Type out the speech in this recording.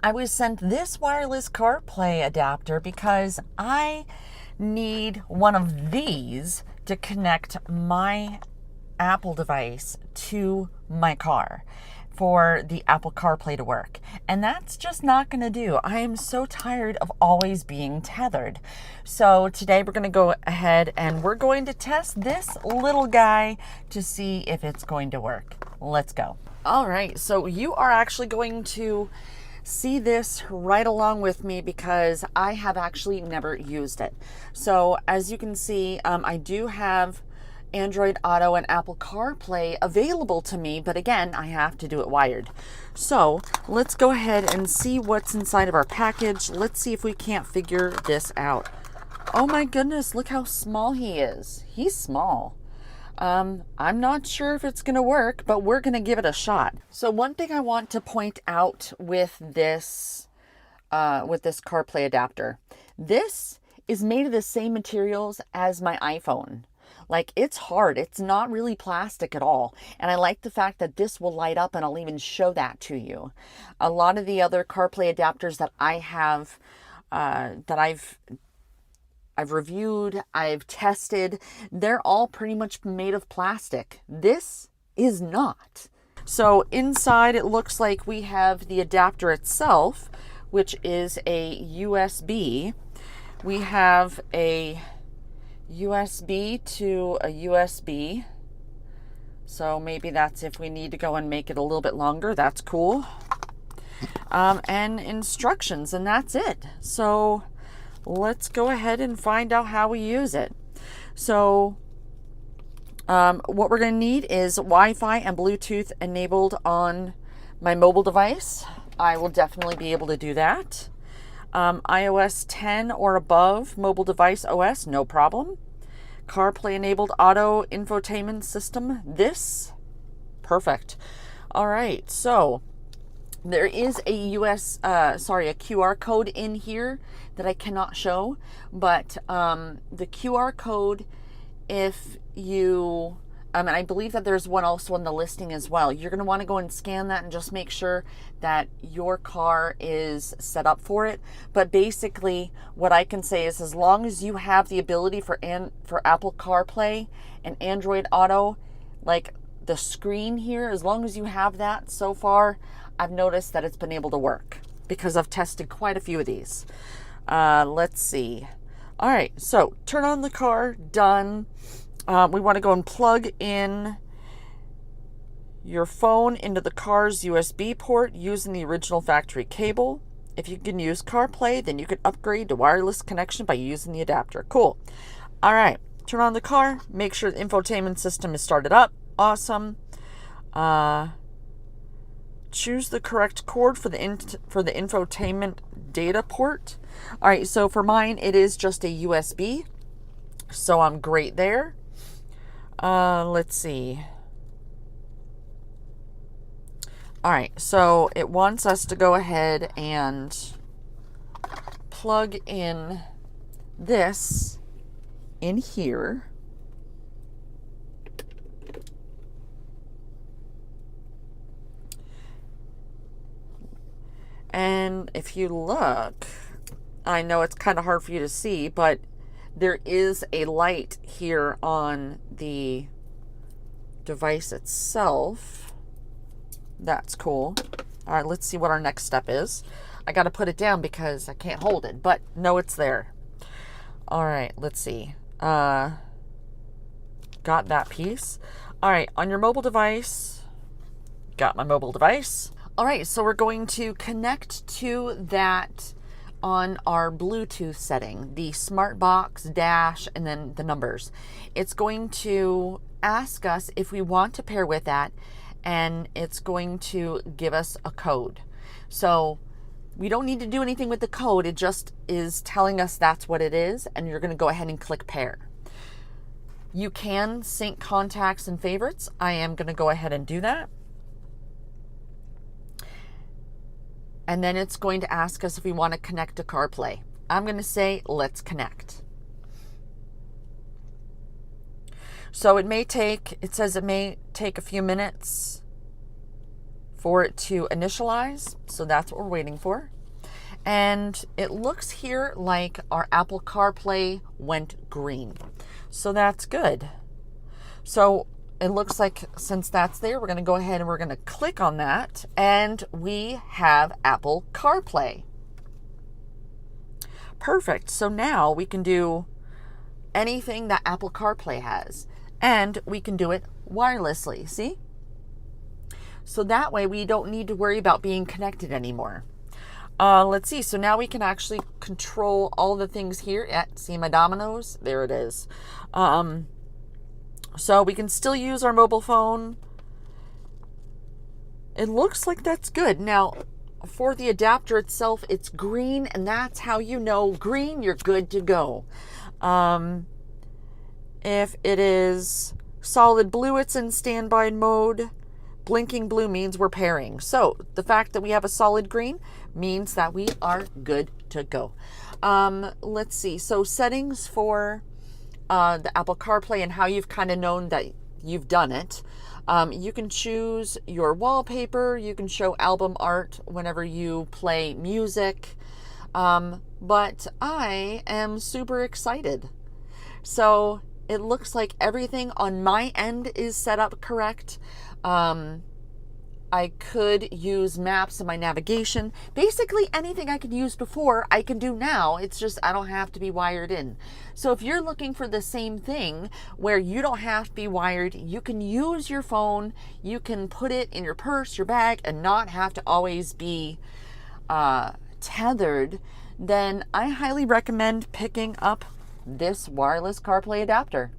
I was sent this wireless CarPlay adapter because I need one of these to connect my Apple device to my car for the Apple CarPlay to work. And that's just not going to do. I am so tired of always being tethered. So today we're going to go ahead and we're going to test this little guy to see if it's going to work. Let's go. All right, so you are actually going to see this right along with me because I have actually never used it. So as you can see, I do have Android Auto and Apple CarPlay available to me, but again, I have to do it wired. So let's go ahead and see what's inside of our package. Let's see if we can't figure this out. Oh my goodness, look how small he is. He's small. I'm not sure if it's going to work, but we're going to give it a shot. So one thing I want to point out with this CarPlay adapter, this is made of the same materials as my iPhone. Like, it's hard. It's not really plastic at all. And I like the fact that this will light up, and I'll even show that to you. A lot of the other CarPlay adapters that I have, that I've reviewed, I've tested, they're all pretty much made of plastic. This is not. So inside it looks like we have the adapter itself, which is a USB. We have a USB to a USB. So maybe that's if we need to go and make it a little bit longer. That's cool. And instructions, and that's it. So let's go ahead and find out how we use it. So what we're going to need is Wi-Fi and Bluetooth enabled on my mobile device. I will definitely be able to do that. iOS 10 or above mobile device OS, no problem. CarPlay enabled auto infotainment system, this, perfect. All right, so there is a QR code in here that I cannot show, but the QR code, if you, and I believe that there's one also in the listing as well, you're going to want to go and scan that and just make sure that your car is set up for it. But basically what I can say is, as long as you have the ability for Apple CarPlay and Android Auto, like the screen here, as long as you have that, so far I've noticed that it's been able to work because I've tested quite a few of these. Let's see. All right, so turn on the car, done. We want to go and plug in your phone into the car's USB port using the original factory cable. If you can use CarPlay, then you can upgrade to wireless connection by using the adapter. Cool. All right, turn on the car, make sure the infotainment system is started up. Awesome. Choose the correct cord for the infotainment data port. All right, so for mine, it is just a USB. So I'm great there. Let's see. All right, so it wants us to go ahead and plug in this in here. And if you look, I know it's kind of hard for you to see, but there is a light here on the device itself. That's cool. All right, let's see what our next step is. I got to put it down because I can't hold it, but no, it's there. All right, let's see. Got that piece. All right, on your mobile device, got my mobile device. All right, so we're going to connect to that on our Bluetooth setting, the smart box dash and then the numbers. It's going to ask us if we want to pair with that, and it's going to give us a code. So we don't need to do anything with the code. It just is telling us that's what it is, and you're going to go ahead and click pair. You can sync contacts and favorites. I am going to go ahead and do that. And then it's going to ask us if we want to connect to CarPlay. I'm going to say, let's connect. So it says it may take a few minutes for it to initialize. So that's what we're waiting for. And it looks here like our Apple CarPlay went green. So that's good. So it looks like since that's there, we're going to go ahead and we're going to click on that, and we have Apple CarPlay. Perfect. So now we can do anything that Apple CarPlay has, and we can do it wirelessly. See? So that way we don't need to worry about being connected anymore. Let's see. So now we can actually control all the things here. See my dominoes? There it is. So we can still use our mobile phone. It looks like that's good. Now, for the adapter itself, it's green, and that's how you know green, you're good to go. If it is solid blue, it's in standby mode. Blinking blue means we're pairing. So the fact that we have a solid green means that we are good to go. Let's see. So settings for the Apple CarPlay and how you've kind of known that you've done it. You can choose your wallpaper. You can show album art whenever you play music. But I am super excited. So it looks like everything on my end is set up correct. I could use maps in my navigation. Basically anything I could use before, I can do now. It's just I don't have to be wired in. So if you're looking for the same thing where you don't have to be wired, you can use your phone, you can put it in your purse, your bag, and not have to always be tethered, then I highly recommend picking up this wireless CarPlay adapter.